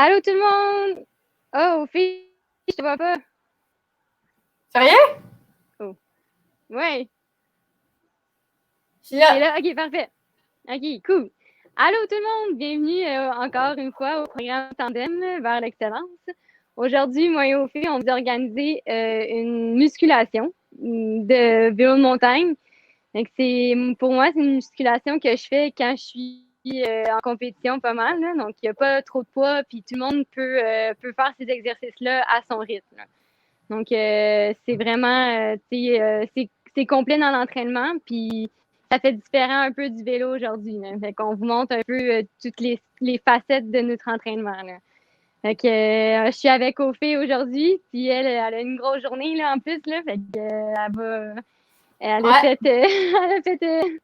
Allô tout le monde! Oh, fille, je te vois pas. Sérieux? Oh. Ouais, Je suis t'es là. là? Ok, parfait. Ok, cool. Allô tout le monde! Bienvenue encore une fois au programme Tandem vers l'excellence. Aujourd'hui, moi et Ophélie, on va organiser une musculation de vélo de montagne. Donc, pour moi, c'est une musculation que je fais quand je suis en compétition pas mal. Là. Donc, il n'y a pas trop de poids, puis tout le monde peut faire ces exercices-là à son rythme. Là. Donc, c'est vraiment, c'est complet dans l'entraînement, puis ça fait différent un peu du vélo aujourd'hui. Là. Fait qu'on vous montre un peu toutes les facettes de notre entraînement. Là. Fait que je suis avec Ophé aujourd'hui, puis elle a une grosse journée là, en plus. Là, fait que, elle a Ouais. fait, elle a fait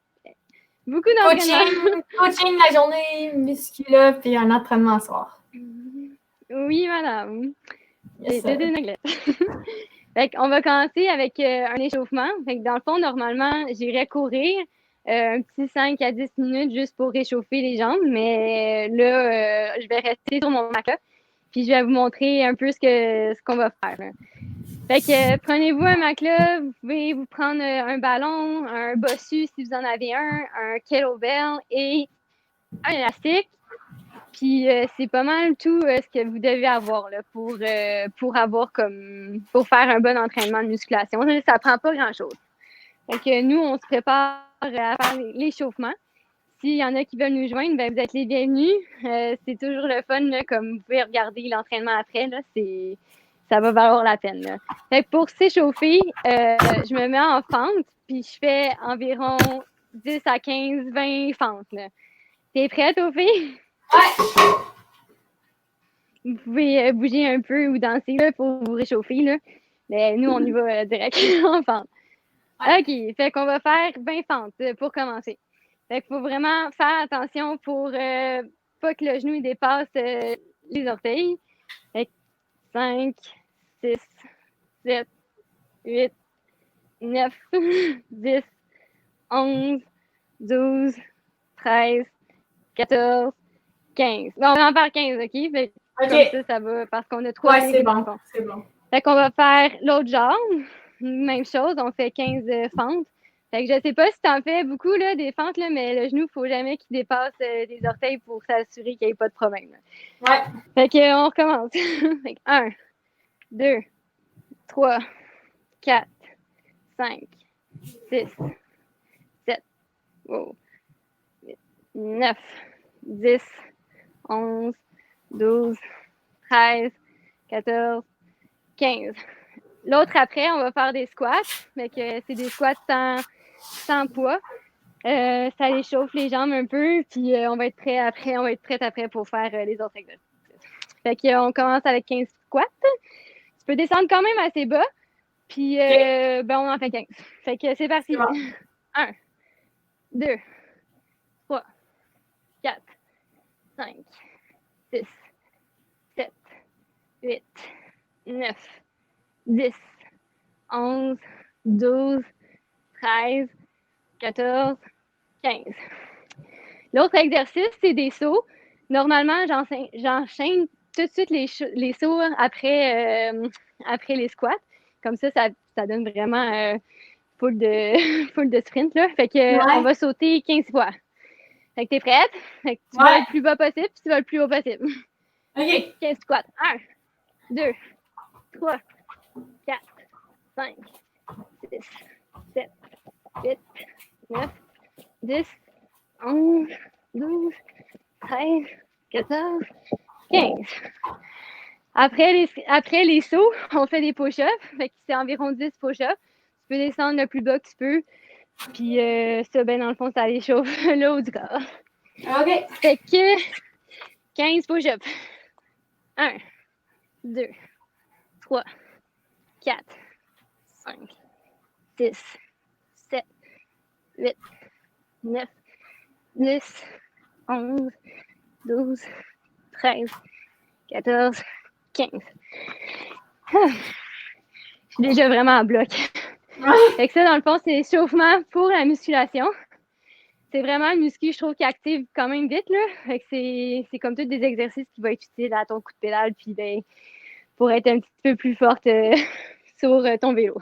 beaucoup d'entraînement. Coaching la journée, muscula, puis un entraînement le soir. Oui, madame. Yes, C'est une anglais. Fait qu'on va commencer avec un échauffement. Fait que dans le fond, normalement, j'irais courir un petit 5 à 10 minutes juste pour réchauffer les jambes. Mais là, je vais rester sur mon matelas. Puis je vais vous montrer un peu ce qu'on va faire. Là. Fait que prenez-vous un matelas, vous pouvez vous prendre un ballon, un bossu si vous en avez un kettlebell et un élastique. Puis c'est pas mal tout ce que vous devez avoir là, pour avoir pour faire un bon entraînement de musculation. Ça prend pas grand-chose. Fait que nous, on se prépare à faire l'échauffement. S'il y en a qui veulent nous joindre, ben, vous êtes les bienvenus. C'est toujours le fun, là, comme vous pouvez regarder l'entraînement après. Là, ça va valoir la peine. Là. Fait que pour s'échauffer, je me mets en fente, puis je fais environ 10 à 15, 20 fentes. Là. T'es prête, aux filles? Ouais. Vous pouvez bouger un peu ou danser là, pour vous réchauffer. Là. Mais nous, on y va direct en fente. Ouais. OK, fait qu'on va faire 20 fentes pour commencer. Fait qu'il faut vraiment faire attention pour pas que le genou il dépasse les orteils. Fait que 5, 6, 7, 8, 9, 10, 11, 12, 13, 14, 15. Bon, on va en faire 15, OK? Fait que OK. comme ça va parce qu'on a 3 Ouais, c'est séries dans le bon. fond. C'est bon. Fait qu'on va faire l'autre jambe. Même chose, on fait 15 fentes. Fait que je sais pas si t'en fais beaucoup, là, des fentes, là, mais le genou, faut jamais qu'il dépasse les orteils pour s'assurer qu'il n'y ait pas de problème. Là. Ouais. Fait que, on recommence. Fait que 1, 2, 3, 4, 5, 6, 7, 8, 9, 10, 11, 12, 13, 14, 15. L'autre après, on va faire des squats. Fait que c'est des squats sans poids. Ça échauffe les jambes un peu, puis on va être prêt après, on va être prête après pour faire les autres exercices. Fait qu'on commence avec 15 squats. Tu peux descendre quand même assez bas, puis OK. ben on en fait 15. Fait que c'est parti. C'est bon. 1, 2, 3, 4, 5, 6, 7, 8, 9, 10, 11, 12, 13, 14, 15. L'autre exercice, c'est des sauts. Normalement, j'enchaîne tout de suite les sauts après les squats. Comme ça donne vraiment full de, full de sprint. Là. Fait que, on Ouais. va sauter 15 fois. Fait que t'es prête? Fait que tu vas Ouais. le plus bas possible, puis tu vas le plus haut possible. Fait que OK. 15 squats. 1, 2, 3, 4, 5, 6, 7, 8, 9, 10, 11, 12, 13, 14, 15. Après les sauts, on fait des push-ups. Fait que c'est environ 10 push-ups. Tu peux descendre le plus bas que tu peux. Puis ça, ben dans le fond, ça l'échauffe le haut du corps. OK. Fait que 15 push-ups. 1, 2, 3, 4, 5, 6, 7, 8, 9, 10, 11, 12, 13, 14, 15. Je suis déjà vraiment en bloc. Ouais. Fait que ça, dans le fond, c'est l'échauffement pour la musculation. c'est vraiment le muscu, je trouve, qui active quand même vite, là. Fait que c'est comme tous des exercices qui vont être utiles à ton coup de pédale, puis ben, pour être un petit peu plus forte sur ton vélo.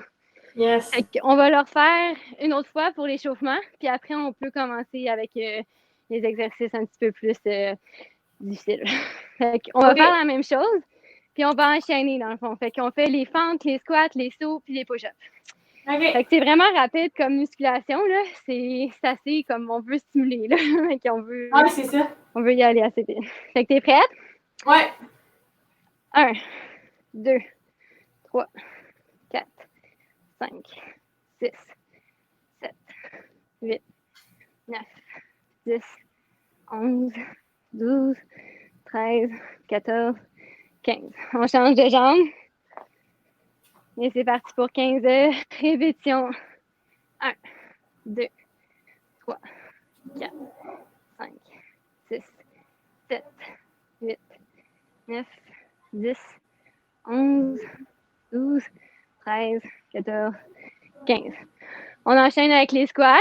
Yes. Fait qu'on va le refaire une autre fois pour l'échauffement, puis après, on peut commencer avec les exercices un petit peu plus difficiles. Fait qu'on va faire la même chose, puis on va enchaîner dans le fond. Fait qu'on fait les fentes, les squats, les sauts, puis les push-ups. Fait que c'est vraiment rapide comme musculation, là. C'est assez comme on veut stimuler, là. Ouais, c'est ça. On veut y aller assez vite. Fait que t'es prête? Ouais. 1, 2, 3, 4, 5, 6, 7, 8, 9, 10, 11, 12, 13, 14, 15. On change de jambe. Et c'est parti pour 15 répétitions. 1, 2, 3, 4, 5, 6, 7, 8, 9, 10, 11, 12, 13, 14, 15. On enchaîne avec les squats.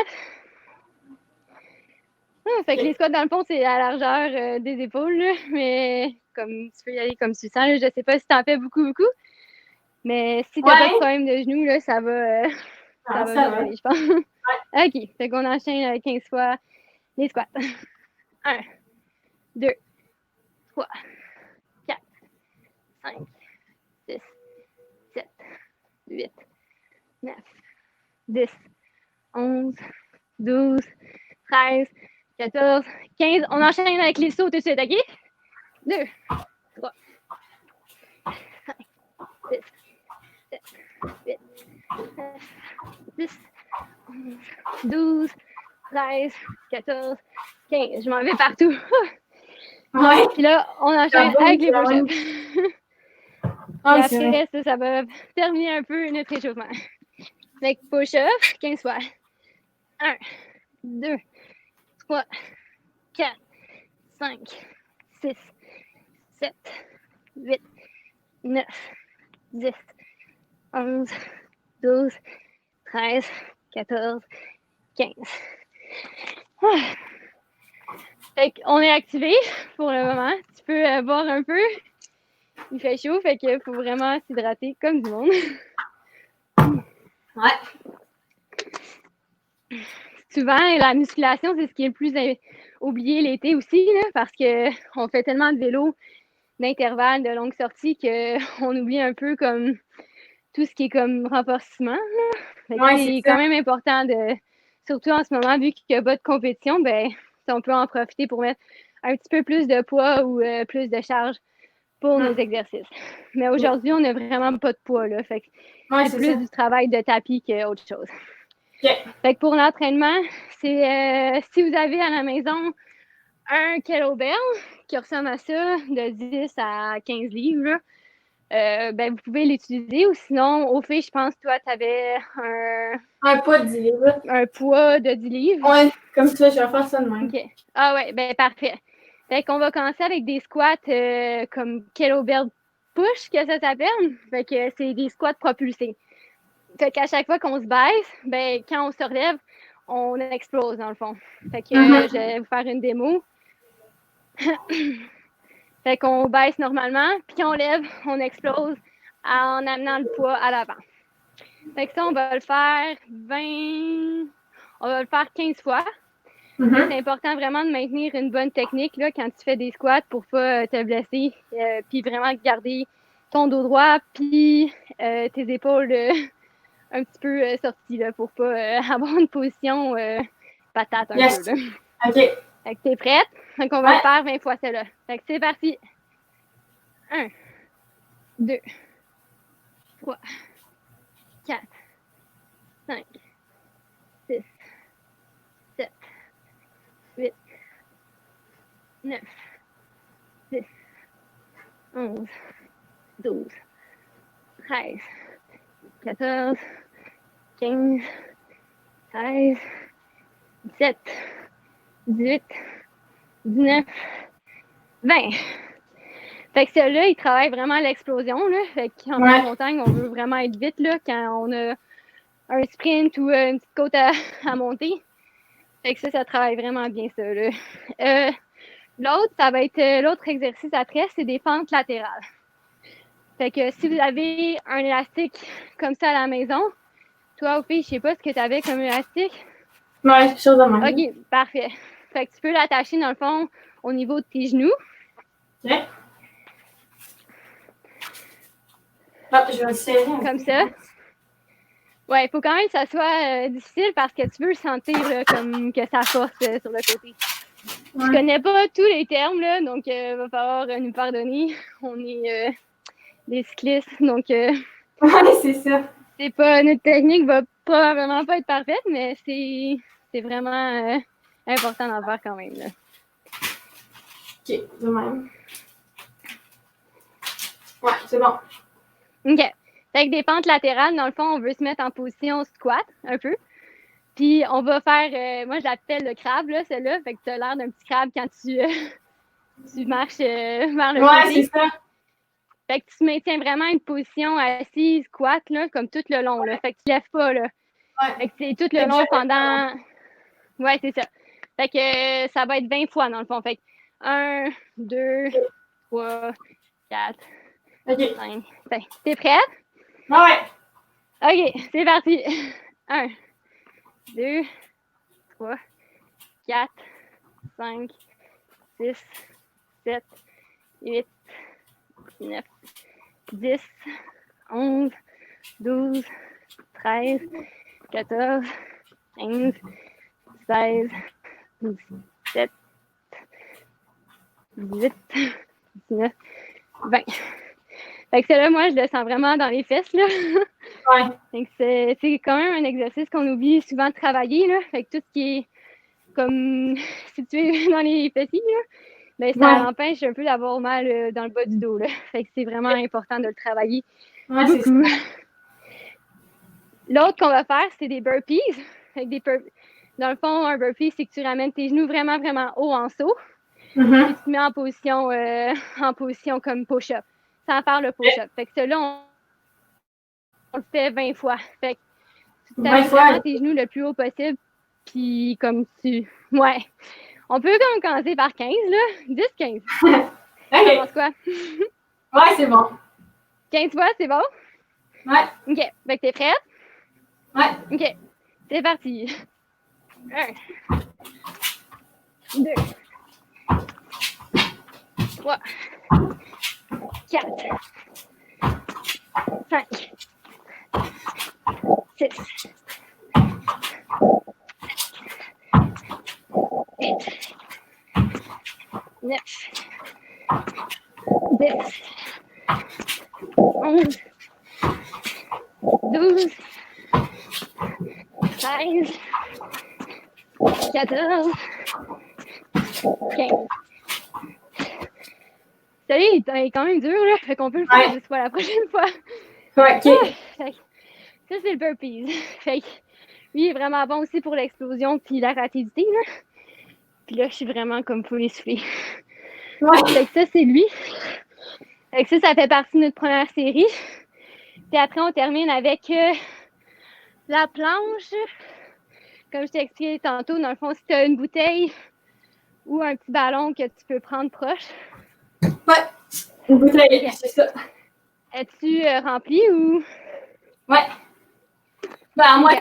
Fait que les squats, dans le fond, c'est à la largeur des épaules, là, mais comme tu peux y aller comme tu sens. Là, je sais pas si tu en fais beaucoup, mais si tu n'as pas de problème de genoux, là, ça va, ça va bien aller, je pense. Ouais. OK. Fait qu'on enchaîne avec 15 fois les squats. 1, 2, 3, 4, 5, 6, 7, 8, 9, 10, 11, 12, 13, 14, 15. On enchaîne avec les sauts tout de suite, OK? 2, 3, 5, 6, 7, 8, 9, 10, 11, 12, 13, 14, 15. Je m'en vais partout. Ouais. Puis là, on enchaîne avec les push-ups. Après, ça va terminer un peu notre échauffement. Avec push-up, 15 fois. 1, 2, 3, 4, 5, 6, 7, 8, 9, 10, 11, 12, 13, 14, 15. Fait qu'on est activé pour le moment. Tu peux boire un peu. Il fait chaud, fait qu'il faut vraiment s'hydrater comme du monde. Ouais. Souvent, la musculation, c'est ce qui est le plus oublié l'été aussi, là, parce qu'on fait tellement de vélo d'intervalles, de longues sorties, qu'on oublie un peu comme tout ce qui est comme renforcement. Ouais, c'est quand même important surtout en ce moment, vu qu'il n'y a pas de compétition, ben, on peut en profiter pour mettre un petit peu plus de poids ou plus de charge pour nos exercices. Mais aujourd'hui, on n'a vraiment pas de poids, là. Fait que c'est plus du travail de tapis qu'autre chose. Fait que pour l'entraînement, c'est si vous avez à la maison un kettlebell qui ressemble à ça, de 10 à 15 livres, ben vous pouvez l'utiliser. Ou sinon, au fait, je pense que toi, tu avais un poids de 10 livres. Un poids de 10 livres. Oui, comme ça, je vais faire ça de même. OK. Ah ouais, ben parfait. Fait qu'on va commencer avec des squats comme kettlebell push, que ça s'appelle. Fait que c'est des squats propulsés. Fait qu'à chaque fois qu'on se baisse, ben quand on se relève, on explose dans le fond. Fait que je vais vous faire une démo. Fait qu'on baisse normalement, puis quand on lève, on explose en amenant le poids à l'avant. Fait que ça, on va le faire 15 fois. C'est important vraiment de maintenir une bonne technique là, quand tu fais des squats pour pas te blesser, puis vraiment garder ton dos droit, puis tes épaules un petit peu sorties là, pour pas avoir une position patate un peu. Là. OK. Fait que t'es prête? Donc on va le faire 20 fois celle-là. Fait que c'est parti. 1, 2, 3, 4, 5, 6, 7, 8, 9, 10, 11, 12, 13, 14, 15, 16, 17, 18, 19, 20. Fait que celui-là, il travaille vraiment l'explosion, là. Fait qu'en montagne, on veut vraiment être vite, là, quand on a un sprint ou une petite côte à monter. Fait que ça travaille vraiment bien, ça, là. L'autre, ça va être l'autre exercice après, c'est des fentes latérales. Fait que si vous avez un élastique comme ça à la maison, toi, au filles, je sais pas ce que tu avais comme élastique. Ouais, quelque chose de même. OK, parfait. Fait que tu peux l'attacher, dans le fond, au niveau de tes genoux. OK. Ah, je vais le serrer un comme peu. ça. Ouais, il faut quand même que ça soit difficile parce que tu veux sentir là, comme que ça force sur le côté. Je connais pas tous les termes, là, donc il va falloir nous pardonner. On est des cyclistes, donc Ouais, c'est ça. c'est pas, notre technique va probablement pas être parfaite, mais c'est vraiment important d'en faire quand même. Là. OK, de même. Ouais, c'est bon. OK. Fait que des pentes latérales, dans le fond, on veut se mettre en position squat un peu. Puis on va faire, moi je l'appelle le crabe, là, celle-là. Fait que tu as l'air d'un petit crabe quand tu marches vers le côté. Ouais, c'est ça. Fait que tu maintiens vraiment une position assise, squat, là, comme tout le long. Là. Fait que tu lèves pas, là. Ouais. Fait que c'est tout le long pendant... Ouais, c'est ça. Fait que ça va être 20 fois, dans le fond. Fait que 1, 2, 3, 4, 5. T'es prête? Ouais. OK, c'est parti. 1, 2, 3, 4, 5, 6, 7, 8, 9, 10, 11, 12, 13, 14, 15, 16, 17, 18, 19, 20. Fait que celle-là, moi, je le sens vraiment dans les fesses, là. Ouais. Fait que c'est quand même un exercice qu'on oublie souvent de travailler, là. Fait que tout ce qui est comme situé dans les fessiers, là, ben, ça empêche un peu d'avoir mal dans le bas du dos, là. Fait que c'est vraiment important de le travailler beaucoup. L'autre qu'on va faire, c'est des burpees. Fait que dans le fond, un burpee, c'est que tu ramènes tes genoux vraiment, vraiment haut en saut. Puis tu te mets en position comme push-up, sans faire le push-up. Fait que celui-là, on le fait 20 fois. Fait que tu t'amènes vraiment tes genoux le plus haut possible. Puis comme tu... Ouais. On peut comme commencer par 15, là. 10-15. Tu penses quoi? Ouais, c'est bon. 15 fois, c'est bon? Ouais. OK. Fait que t'es prête? Ouais. OK. C'est parti. 1, 2, 3, 4, 5, 6, 8, 9, 10, 11, 12, 13, 14, 15. Celui-là, il est quand même dur, là. Fait qu'on peut le faire 10 fois la prochaine fois. Ouais, OK. Ça, c'est le burpees. Fait que lui, il est vraiment bon aussi pour l'explosion puis la rapidité, là. Puis là, je suis vraiment comme full essoufflée. Ouais. Fait que ça, c'est lui. Fait que ça fait partie de notre première série. Puis après, on termine avec la planche. Comme je t'ai expliqué tantôt, dans le fond, si tu as une bouteille ou un petit ballon que tu peux prendre proche. Ouais, une bouteille, c'est ça. Es-tu remplie ou? Ouais. Ben, moi.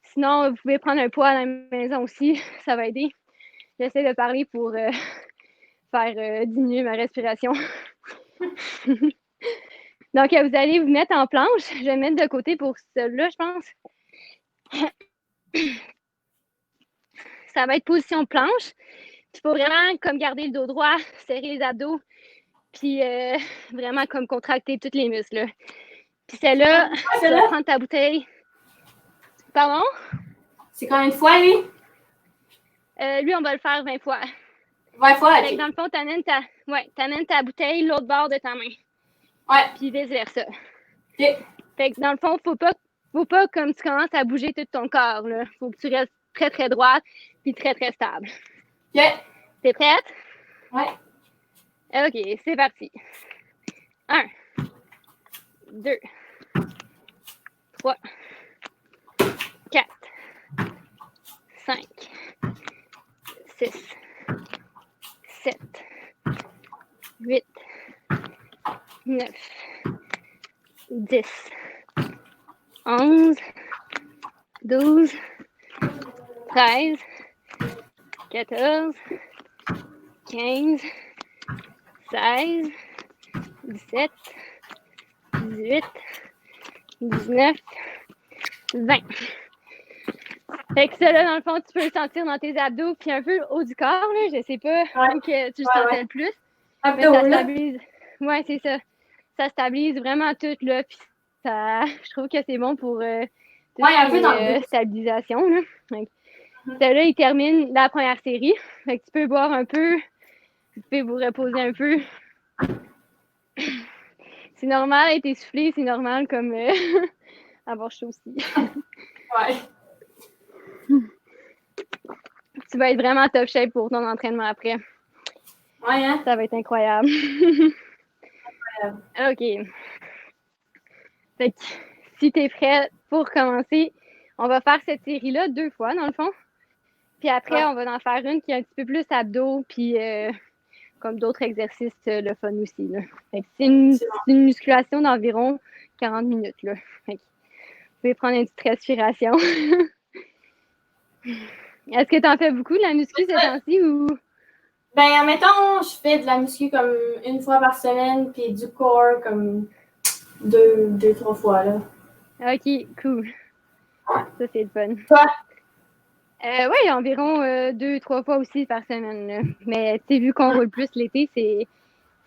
Sinon, vous pouvez prendre un poids à la maison aussi, ça va aider. J'essaie de parler pour faire diminuer ma respiration. Donc, vous allez vous mettre en planche. Je vais mettre de côté pour celui-là, je pense. Ça va être position planche. Il faut vraiment comme garder le dos droit, serrer les abdos, puis vraiment comme contracter tous les muscles. Là. Puis celle-là, tu vas prendre ta bouteille. Pardon? C'est combien de fois, lui? Lui, on va le faire 20 fois. 20 fois, OK. Fait que dans le fond, t'amènes ta bouteille l'autre bord de ta main. Ouais. Puis vice-versa. OK. Fait que dans le fond, faut pas comme tu commences à bouger tout ton corps. Là. Faut que tu restes très, très droite puis très, très stable. OK. T'es prête? Ouais. OK, c'est parti. 1, 2, 3, 4, 5, 6, 7, 8, 9, 10, 11, 12, 13, 14, 15, 16, 17, 18, 19, 20. Fait que ça, là, dans le fond, tu peux le sentir dans tes abdos puis un peu le haut du corps, là. Je sais pas où que tu le sentais le plus. Abdos, mais ça là. stabilise. Ouais, c'est ça. Ça stabilise vraiment tout, là. Puis ça, je trouve que c'est bon pour un peu dans le dos. stabilisation, là. Donc, là, il termine la première série. Fait que tu peux boire un peu. Vous pouvez vous reposer un peu. C'est normal être essoufflé, c'est normal comme avoir chaud aussi. Ouais. Tu vas être vraiment top shape pour ton entraînement après. Ouais, hein? Ça va être incroyable. OK. Fait que si tu es prêt pour commencer, on va faire cette série-là 2 fois, dans le fond. Puis après, on va en faire une qui est un petit peu plus abdos, puis comme d'autres exercices, le fun aussi. Là. Fait que c'est une musculation d'environ 40 minutes. Là. Fait que vous pouvez prendre une petite respiration. Est-ce que tu en fais beaucoup de la muscu ces temps-ci ou? Ben, admettons, je fais de la muscu comme une fois par semaine, puis du core comme deux, 3 fois, là. OK, cool. Ça, c'est le fun. Toi? Oui, environ 2-3 fois aussi par semaine. Là. Mais tu sais, vu qu'on roule plus l'été, c'est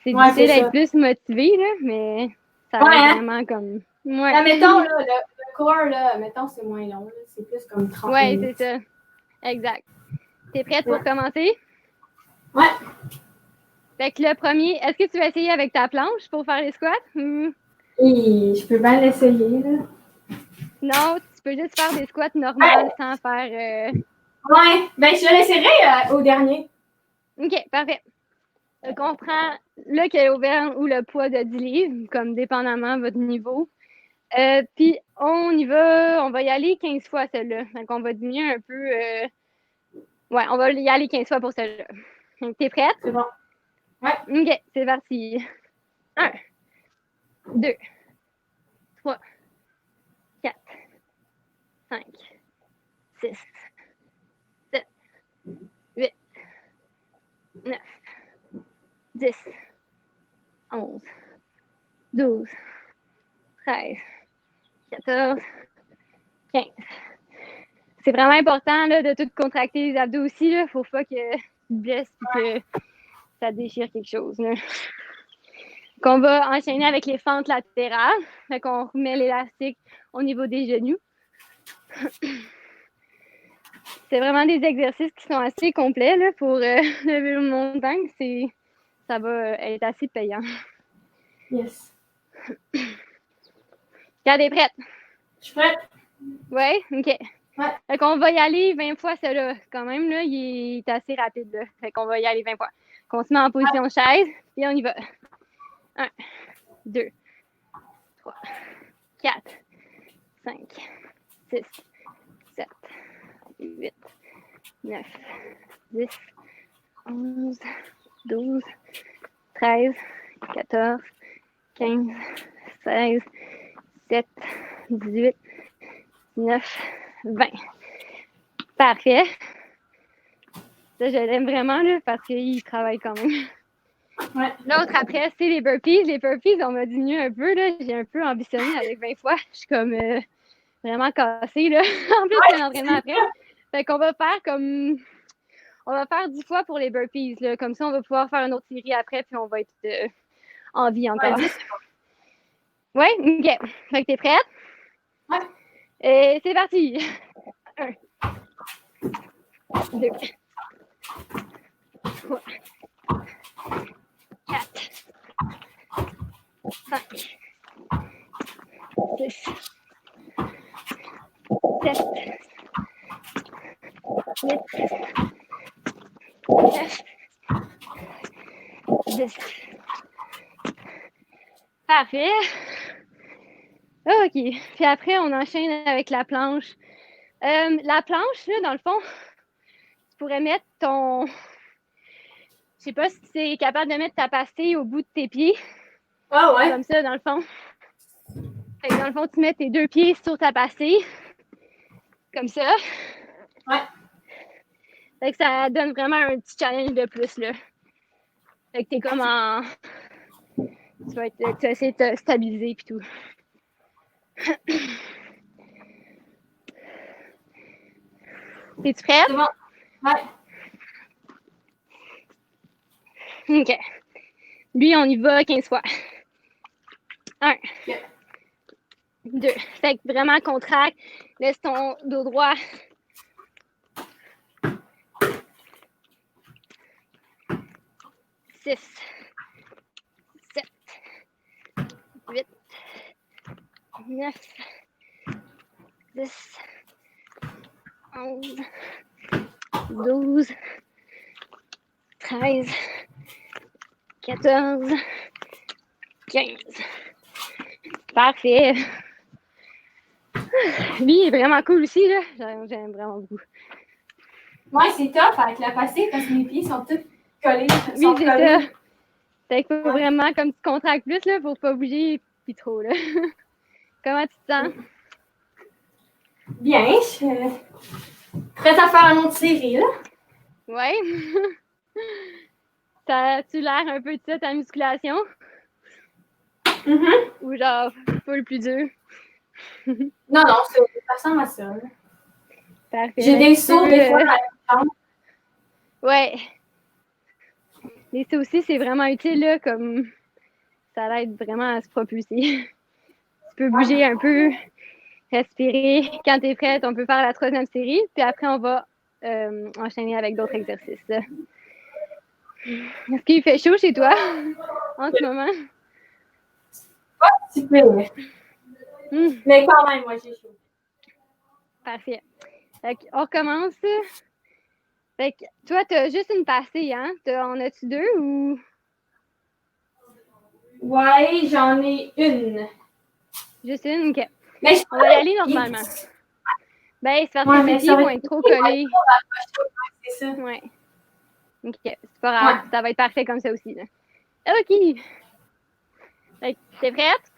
difficile d'être plus motivé, là, mais ça va être vraiment comme. Ouais. Là, mettons, là, le core, là, mettons, c'est moins long. Là. C'est plus comme 30 minutes. Oui, c'est ça. Exact. T'es prête pour commencer? Ouais. Fait que le premier, est-ce que tu vas essayer avec ta planche pour faire les squats? Et je peux bien l'essayer, là. Non, tu peux juste faire des squats normales sans faire. Ouais, ben je l'essayerai au dernier. OK, parfait. Donc, on prend le kilogramme ou le poids de 10 livres, comme dépendamment de votre niveau. Puis, on y va, on va y aller 15 fois, celle-là. Donc, on va diminuer un peu. Ouais, on va y aller 15 fois pour celle-là. Donc, t'es prête? C'est bon. Ouais. OK, c'est parti. 1, 2, 3, 4, 5, 6, 7, 8, 9, 10, 11, 12, 13, 14, 15. C'est vraiment important là, de tout contracter les abdos aussi. Il ne faut pas que tu te blesses et que ça déchire quelque chose. Là. Donc, on va enchaîner avec les fentes latérales. Fait qu'on remet l'élastique au niveau des genoux. C'est vraiment des exercices qui sont assez complets là, pour lever le montagne. Ça va être assez payant. Yes. Regarde, t'es prête? Je suis prête. Oui? OK. Ouais. Fait qu'on va y aller 20 fois, celui-là. Quand même, là, il est assez rapide. Là. Fait qu'on va y aller 20 fois. On se met en position chaise, et on y va. 1, 2, 3, 4, 5, 6, 7, 8, 9, 10, 11, 12, 13, 14, 15, 16, 17, 18, 19, 20. Parfait. Ça, je l'aime vraiment là, parce qu'il travaille quand même. Ouais. L'autre après, c'est les burpees. Les burpees, on m'a diminué un peu. Là. J'ai un peu ambitionné avec 20 fois. Je suis comme vraiment cassée. Là. En plus, c'est un entraînement après. Fait qu'on va faire comme. On va faire 10 fois pour les burpees. Là. Comme ça, on va pouvoir faire une autre série après, puis on va être en vie encore. Ouais, OK. Fait que t'es prête? Ouais. Et c'est parti. 1, 2, 3, 4, 5, 6, 7, 8, 9, 10. Parfait. OK. Puis après, on enchaîne avec la planche. La planche, là, dans le fond, tu pourrais mettre ton... Je sais pas si tu es capable de mettre ta passée au bout de tes pieds. Ah ouais. Comme ça, dans le fond. Fait que dans le fond, tu mets tes 2 pieds sur ta passée. Comme ça. Ouais. Fait que ça donne vraiment un petit challenge de plus, là. Fait que t'es comme en... Tu vas essayer de te stabiliser et tout. T'es-tu prête? C'est bon. Ouais. OK. Lui, on y va 15 fois. 1. Yeah. 2. Fait que vraiment contracte. Laisse ton dos droit. 6. 7. 8. 9. 10. 11. 12. 13. 14. 15. Parfait. Lui, il est vraiment cool aussi, là. J'aime vraiment beaucoup. Ouais, c'est tough avec la passée parce que mes pieds sont tous collés. Oui, c'est ça. Fait qu'il faut vraiment, comme tu contractes plus, là, pour pas bouger puis trop, là. Comment tu te sens? Bien, je suis prête à faire une autre série, là. Ouais. T'as-tu l'air un peu de ça, ta musculation? Mm-hmm. Ou genre, pas le plus dur? Non, ça ressemble à ça. Là. Parfait. J'ai des sauts des fois à la jambe. Ouais. Les sauts aussi, c'est vraiment utile, là, comme ça l'aide vraiment à se propulser. Tu peux bouger un peu, respirer. Quand t'es prête, on peut faire la 3e série, puis après, on va enchaîner avec d'autres exercices. Est-ce qu'il fait chaud chez toi en ce moment? Pas un petit peu. Mais quand même, moi, j'ai chaud. Parfait. Fait on recommence. Fait que toi, t'as juste une passée, hein? En as-tu 2 ou... Ouais, j'en ai une. Juste une? OK. Mais on va y aller normalement. Ben, c'est parce que tes pieds vont être trop collés. C'est ça. Ouais. OK. C'est pas grave. Ouais. Ça va être parfait comme ça aussi. Là. OK. Fait que t'es prête?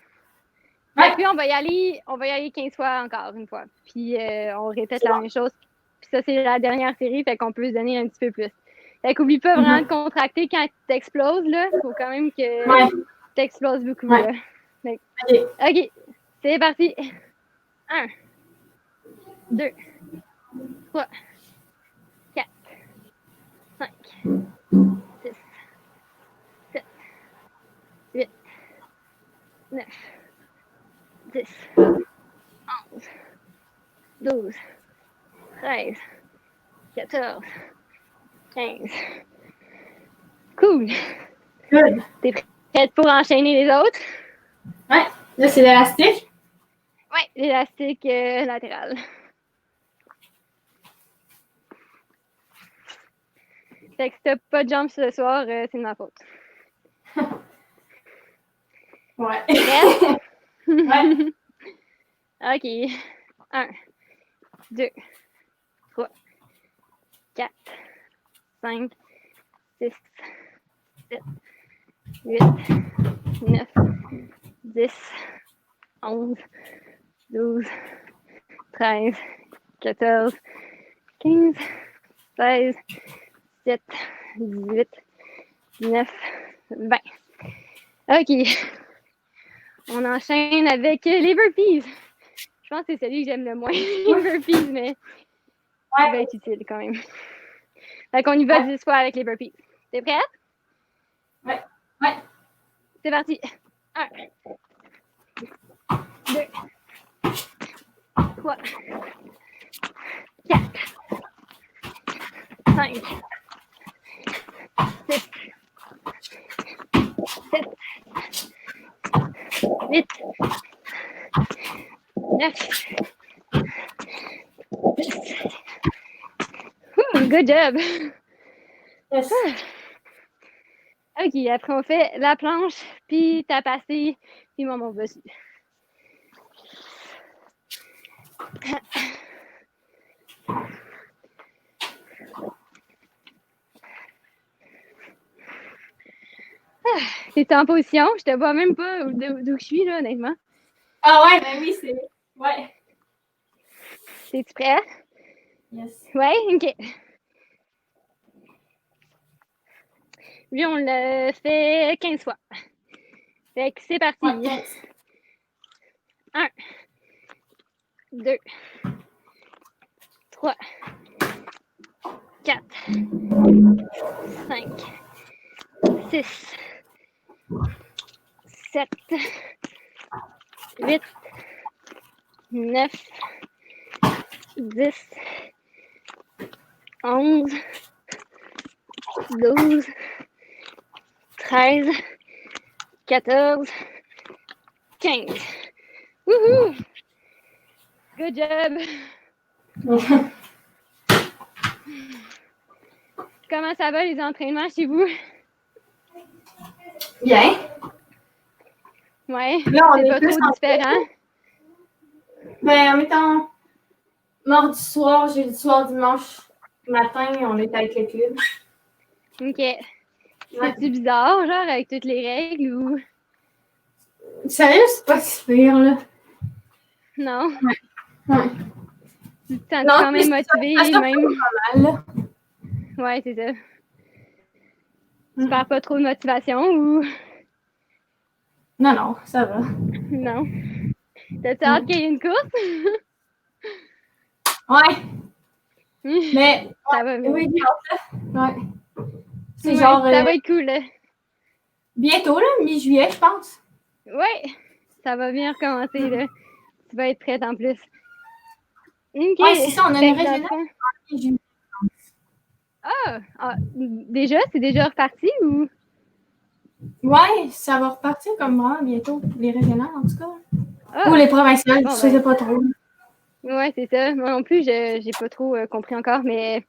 Ouais. Puis on va y aller 15 fois encore, une fois. Puis on répète la même chose. Puis ça, c'est la dernière série, fait qu'on peut se donner un petit peu plus. Fait qu'oublie pas vraiment de contracter quand tu exploses, là. Faut quand même que tu exploses beaucoup, là. Fait, OK. C'est parti. 1, 2, 3, 4, 5, 6, 7, 8, 9, 10, 11, 12, 13, 14, 15. Cool. Good. T'es prête pour enchaîner les autres? Ouais. Là, c'est l'élastique? Oui, l'élastique latéral. Fait que si t'as pas de jambes ce soir, c'est de ma faute. Ouais. Ouais. OK. 1, 2, 3, 4, 5, 6, 7, 8, 9, 10, 11, 12, 13, 14, 15, 16, 17, 18, 19, 20. OK. On enchaîne avec les burpees. Je pense que c'est celui que j'aime le moins, les burpees, mais il va être utile quand même. Fait qu'on y va 10 fois avec les burpees. T'es prête? Ouais. C'est parti. 1, 2, 3, 4, 5, 6, 7, 8, 9, 10. Good job. Yes. OK, après on fait la planche, puis t'as passé, puis moi mon dessus. T'es en position? Je te vois même pas d'où je suis, là, honnêtement. Ah ouais, ben oui, c'est... Ouais. Es-tu prêt? Yes. Ouais? OK. Lui, on l'a fait 15 fois. Fait que c'est parti. Ouais, 15. 1, 2, 3, 4, 5, 6, 7, 8, 9, 10, 11, 12, 13, 14, 15. Wouhou! Good job! Comment ça va les entraînements chez vous? Bien. Ouais, Là, on c'est est pas plus trop en différent. Ben, en mettant mardi soir, jeudi soir, dimanche matin, on est avec le club. OK. Ouais. C'est-tu bizarre, genre, avec toutes les règles ou... Sérieux, c'est pas si pire, là. Non? Ouais. Tu te sens Non, quand même ça motivé, pas même... mal, là. Ouais, c'est ça. Tu perds pas trop de motivation ou... Non, non, ça va. Non? T'as-tu hâte qu'il y ait une course? Ouais, mais Ça va bien. oui, ouais. C'est Ouais, genre ça va être cool, là. bientôt, là, mi-juillet, je pense. Ouais, ça va bien recommencer, là. Tu vas être prête en plus. OK. Ouais, c'est ça, on a Fait une que dans le régionale fond- en mi-juillet. déjà? C'est déjà reparti ou... Ouais, ça va repartir comme vraiment bientôt. Les régionales, en tout cas. Ah! Ou les provinciales, Bon, je sais ben, pas trop. ouais, c'est ça. Moi non plus, j'ai pas trop compris encore, mais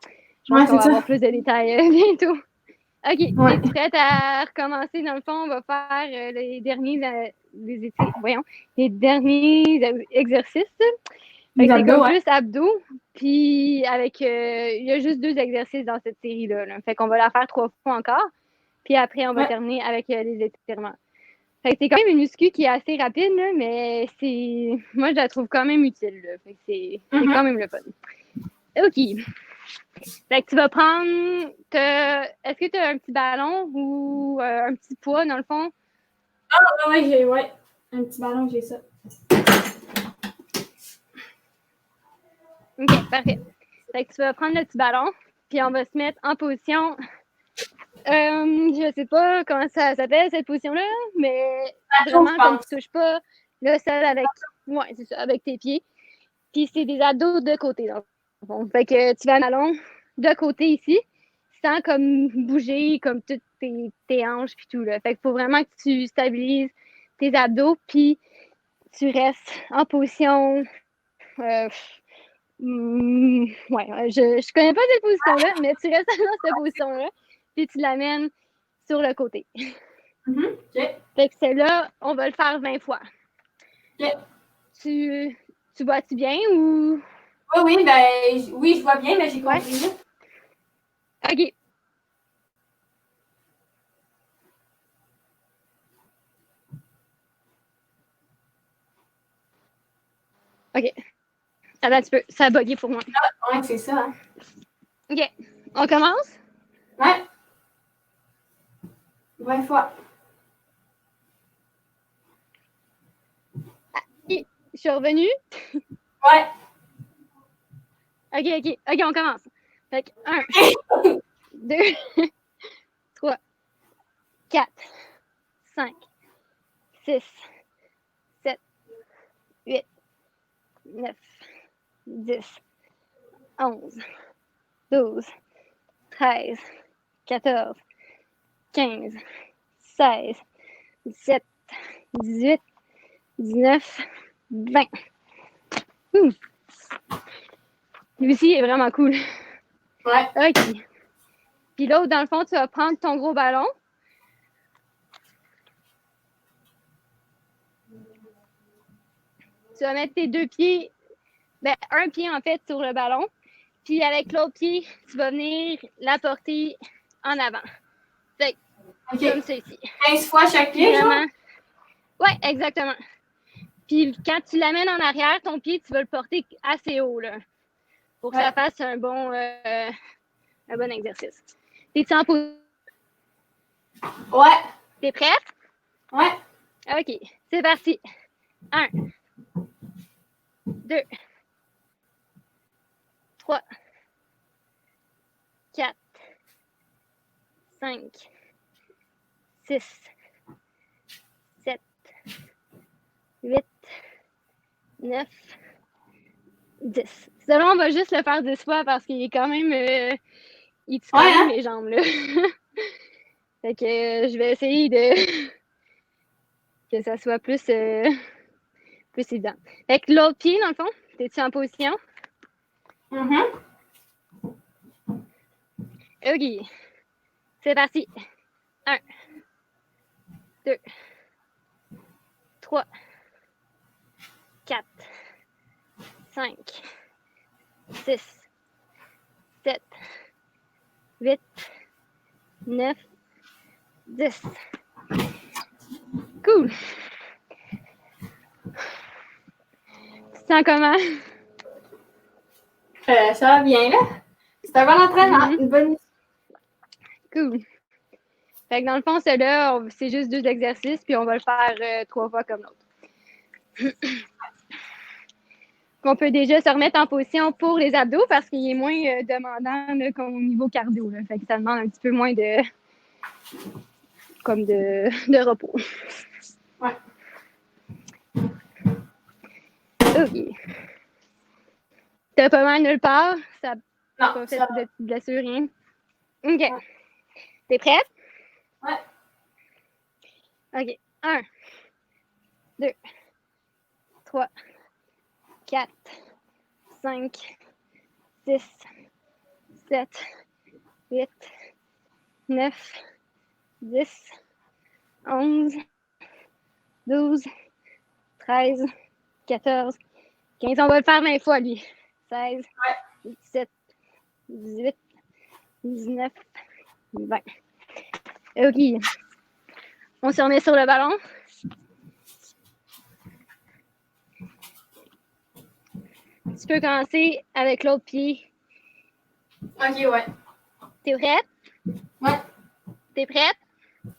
je pense Ouais, qu'on c'est va ça. avoir plus de détails bientôt. OK, Ouais. es-tu prête à recommencer? Dans le fond, on va faire les derniers, les derniers exercices. Fait Les que c'est abdos, comme ouais. plus abdos, puis avec, il y a juste 2 exercices dans cette série-là. Là. Fait qu'on va la faire 3 fois encore, puis après, on va Ouais. terminer avec les étirements. Fait que c'est quand même une muscu qui est assez rapide, là, mais moi, je la trouve quand même utile. Là. Fait que c'est quand même le fun. OK. Fait que tu vas prendre. Est-ce que tu as un petit ballon ou un petit poids, dans le fond? Ah, ouais, j'ai, ouais. Un petit ballon, j'ai ça. OK, parfait. Fait que tu vas prendre le petit ballon, puis on va se mettre en position. Je sais pas comment ça s'appelle, cette position-là, mais vraiment comme tu touches pas le sol avec. Ouais, c'est ça, avec tes pieds. Puis c'est des abdos de côté, dans le fond. Fait que tu vas un ballon de côté ici, sans comme bouger comme toutes tes hanches puis tout, là. Fait qu'il faut vraiment que tu stabilises tes abdos, puis tu restes en position. Ouais, je connais pas cette position-là, mais tu restes dans cette position-là, puis tu l'amènes sur le côté. OK. Fait que celle-là, on va le faire 20 fois. OK. Tu vois-tu bien ou... Oui, oui, ben, oui, je vois bien, mais j'ai compris. Ouais. OK. OK. Attends un petit peu. Ça a bugué pour moi. Ouais, c'est ça. Hein. OK. On commence? Ouais. 20 fois. Je suis revenue. Ouais. OK. OK, on commence. Fait que 1, 2, 3, 4, 5, 6, 7, 8, 9, 10, 11, 12, 13, 14, 15, 16, 17, 18, 19, 20. Lui aussi est vraiment cool. Ouais. OK. Puis l'autre, dans le fond, tu vas prendre ton gros ballon. Tu vas mettre tes 2 pieds, un pied en fait sur le ballon. Puis avec l'autre pied, tu vas venir la porter en avant. Fait que OK. Comme ça ici. 15 fois chaque pied, Vraiment. genre? Oui, exactement. Puis quand tu l'amènes en arrière, ton pied, tu vas le porter assez haut, là, pour que ça fasse un bon exercice. T'es-tu en position? Ouais. T'es prête? Ouais. OK, c'est parti. 1, 2, 3, 4, 5, 6, 7, 8, 9, 10. Celui-là, on va juste le faire 10 fois parce qu'il est quand même... il tue quand même les jambes, là. Fait que je vais essayer de... que ça soit plus évident. Fait que l'autre pied, dans le fond, t'es-tu en position? OK. C'est parti. 1, 2, 3, 4, 5, 6, 7, 8, 9, 10. Cool. Tu te sens comment? Ça va bien, là. C'est un bon entraînement. Une bonne... Cool. Fait que dans le fond, celui-là, c'est juste 2 exercices, puis on va le faire 3 fois comme l'autre. On peut déjà se remettre en position pour les abdos parce qu'il est moins demandant là, qu'au niveau cardio. Là. Fait que ça demande un petit peu moins de repos. Ouais. OK. T'as pas mal nulle part? Ça n'a pas fait ça... de blessure, rien? OK. Ouais. T'es prête? Ouais. OK. 1, 2, 3, 4, 5, 6, 7, 8, 9, 10, 11, 12, 13, 14, 15. On va le faire 20 fois, lui. 16, 17, 18, 19, 20. OK. On se remet sur le ballon. Tu peux commencer avec l'autre pied. OK, ouais. T'es prête? Ouais. T'es prête?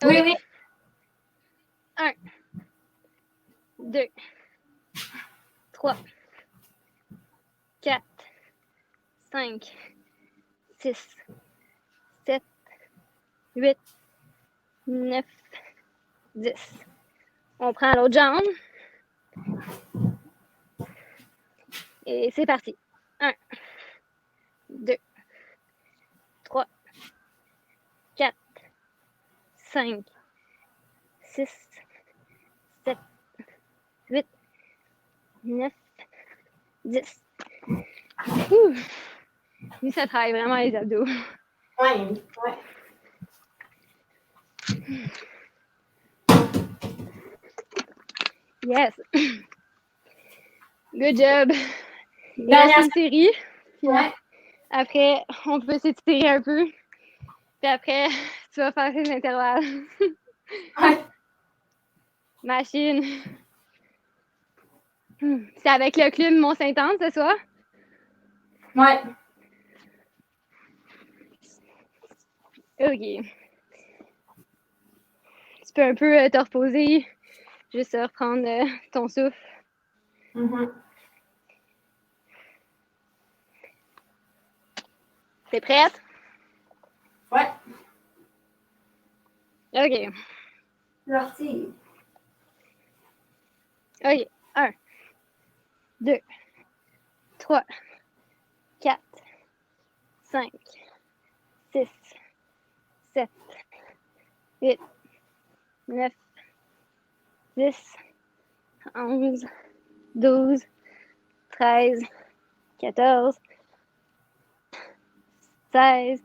Oui, oui. 1, 2, 3, 4, 5, 6, 7, 8, 9, 10. On prend l'autre jambe. Et c'est parti. 1, 2, 3, 4, 5, 6, 7, 8, 9, 10. Ouh. Lui, ça travaille vraiment les abdos. Ouais. Yes. Good job. Il reste une série. Puis après, on peut s'étirer un peu. Puis après, tu vas faire tes intervalles. Ouais. Machine. C'est avec le club Mont-Saint-Anne ce soir? Ouais. OK. Tu peux un peu te reposer, juste reprendre ton souffle. T'es prête? Ouais. OK. Parti. OK. 1, 2, 3, 4, 5, 6, 7, 8, 9, 10, 11, 12, 13, 14, 16,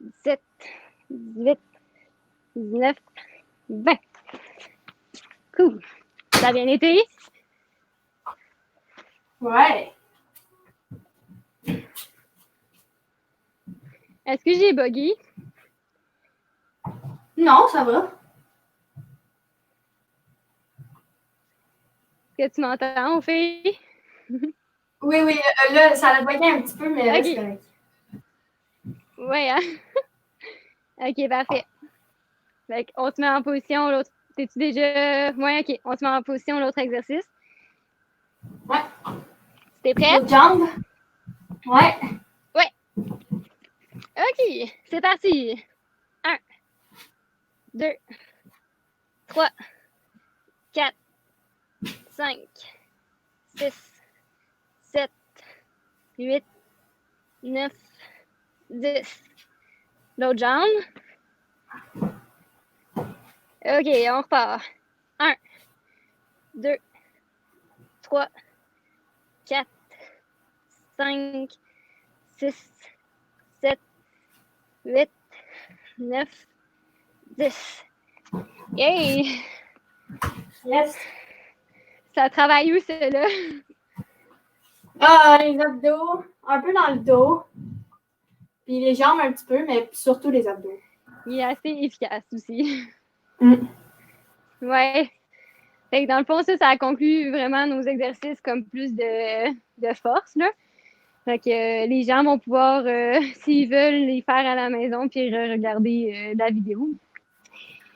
17, 18, 19, 20. Cool. Ça a bien été? Ouais. Est-ce que j'ai buggy? Non, ça va. Est-ce que tu m'entends, aux filles? Oui, oui, là, ça a bugué un petit peu, mais là, Ok. c'est correct. Ouais, hein? Ok, parfait. Fait on se met en position, l'autre. T'es-tu déjà. Ouais, ok. On se met en position, l'autre exercice. Ouais. T'es prête? L'autre jambe? Ouais. Ouais. Ok, c'est parti. 1, 2, 3, 4, 5, 6, 7, 8, 9, 10. L'autre jambe. Ok, on repart. 1, 2, 3, 4, 5, 6, 7, 8, 9, 10. Yay! Yes. Ça travaille où, ça, là? Ah, les abdos, un peu dans le dos. Puis les jambes un petit peu, mais surtout les abdos. Il est assez efficace aussi. Mm. Ouais. Fait que dans le fond, ça conclut vraiment nos exercices comme plus de force, là. Fait que les gens vont pouvoir, s'ils veulent, les faire à la maison puis regarder la vidéo.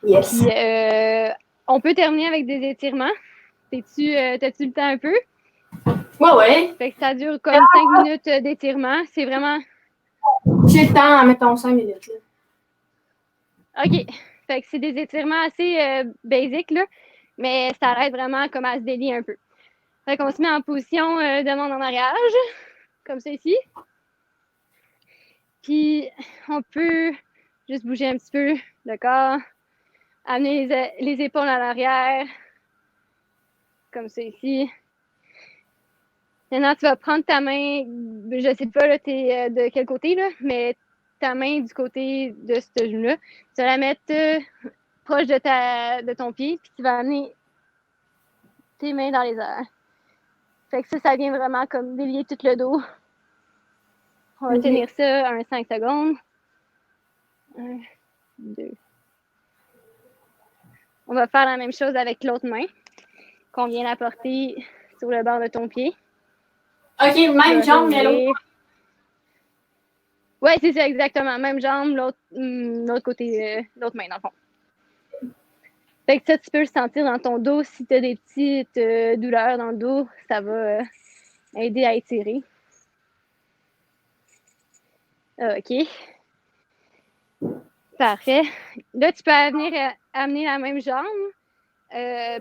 Yes. Puis on peut terminer avec des étirements. T'as-tu le temps un peu? Ouais. Fait que ça dure comme 5 minutes d'étirement. C'est vraiment... J'ai le temps, mettons 5 minutes. Là. OK. Fait que c'est des étirements assez basiques, là. Mais ça aide vraiment comme à se délier un peu. Fait qu'on se met en position de monde en mariage, comme ça ici. Puis on peut juste bouger un petit peu le corps, amener les épaules à l'arrière, comme ça ici. Maintenant, tu vas prendre ta main, je sais pas, là, t'es de quel côté, là, mais ta main du côté de ce genou-là, tu vas la mettre proche de ton pied, puis tu vas amener tes mains dans les airs. Fait que ça vient vraiment comme délier tout le dos. On va tenir ça 5 secondes. 1, 2. On va faire la même chose avec l'autre main, qu'on vient la porter sur le bord de ton pied. OK, même jambe, mais l'autre. Oui, c'est ça, exactement. Même jambe, l'autre côté, l'autre main, dans le fond. Fait que ça, tu peux le sentir dans ton dos. Si tu as des petites douleurs dans le dos, ça va aider à étirer. OK. Parfait. Là, tu peux venir amener la même jambe,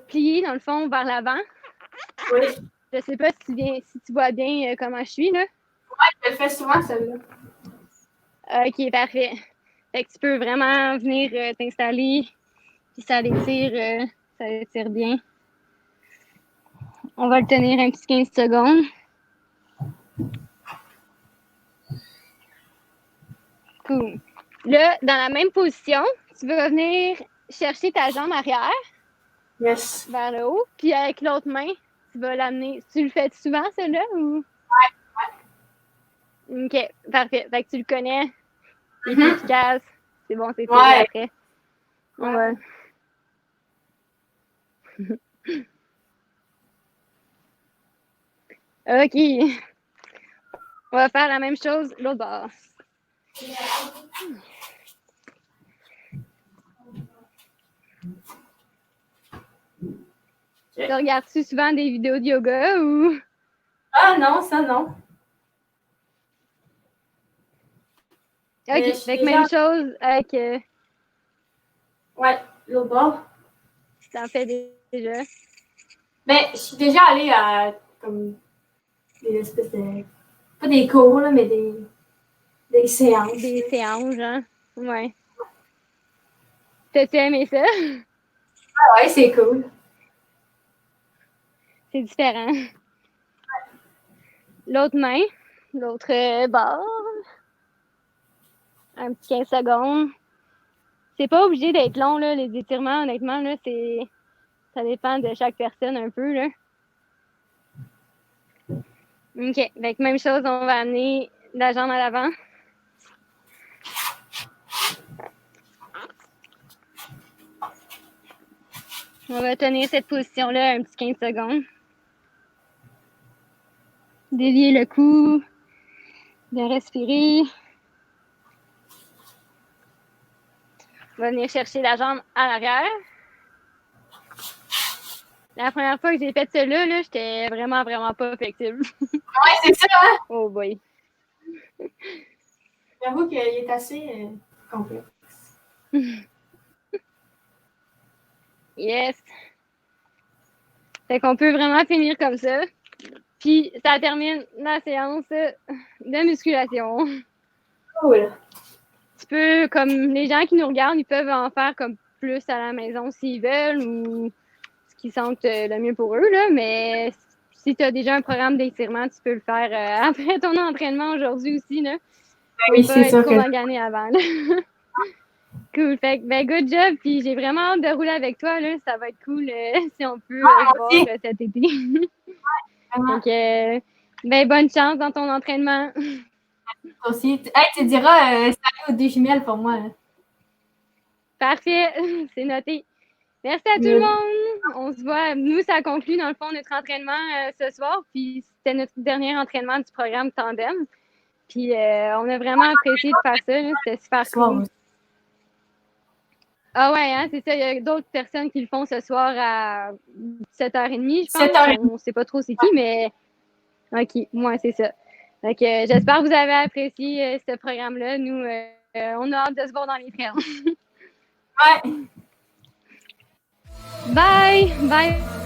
plier dans le fond vers l'avant. Oui. Je sais pas si tu vois bien comment je suis, là. Ouais, je le fais souvent, celle-là. OK, parfait. Fait que tu peux vraiment venir t'installer, puis ça l'étire bien. On va le tenir un petit 15 secondes. Cool. Là, dans la même position, tu vas venir chercher ta jambe arrière Yes. vers le haut, puis avec l'autre main, tu vas l'amener. Tu le fais souvent, celui-là, ou? Ouais. OK, parfait. Fait que tu le connais. C'est efficace. C'est bon, c'est fait après. On va... OK. On va faire la même chose l'autre bord. Tu regardes-tu souvent des vidéos de yoga ou? Ah non, ça non. OK, fait que même chose avec... Ouais, l'autre bord. Tu t'en fais déjà. Ben, je suis déjà allée à comme des espèces de... Pas des cours, là, mais des séances. Des séances, genre. Ouais. T'as-tu aimé ça? Ah ouais, c'est cool. C'est différent. L'autre main, l'autre bord. Un petit 15 secondes. C'est pas obligé d'être long, là, les étirements, honnêtement, là, ça dépend de chaque personne un peu, là. OK. Fait même chose, on va amener la jambe à l'avant. On va tenir cette position-là un petit 15 secondes. Délier le cou. Bien respirer. On va venir chercher la jambe à l'arrière. La première fois que j'ai fait cela, là, j'étais vraiment, vraiment pas flexible. Ouais, c'est ça, hein? Oh boy. J'avoue qu'il est assez complexe. Yes. Fait qu'on peut vraiment finir comme ça. Puis ça termine la séance de musculation. Cool. Tu peux, comme les gens qui nous regardent, ils peuvent en faire comme plus à la maison s'ils veulent ou ce qu'ils sentent le mieux pour eux, là. Mais si tu as déjà un programme d'étirement, tu peux le faire après ton entraînement aujourd'hui aussi, là. Faut Oui, pas c'est être sûr trop que... magané avant, là. Cool. Fait que, ben, good job. Puis j'ai vraiment hâte de rouler avec toi, là. Ça va être cool si on peut se voir aussi. cet été. Vraiment. Donc, ben, bonne chance dans ton entraînement. Toi aussi. Hey, tu diras salut aux deux jumelles pour moi. Hein. Parfait. C'est noté. Merci à tout le monde. On se voit. Nous, ça conclut, dans le fond, notre entraînement ce soir. Puis c'était notre dernier entraînement du programme Tandem. Puis on a vraiment apprécié de faire ça. C'était super cool. Ah ouais, hein, c'est ça. Il y a d'autres personnes qui le font ce soir à 7h30, je pense. 7h30. On ne sait pas trop c'est qui, mais OK, moi, c'est ça. Donc, j'espère que vous avez apprécié ce programme-là. Nous, on a hâte de se voir dans les trails. Ouais. Bye! Bye!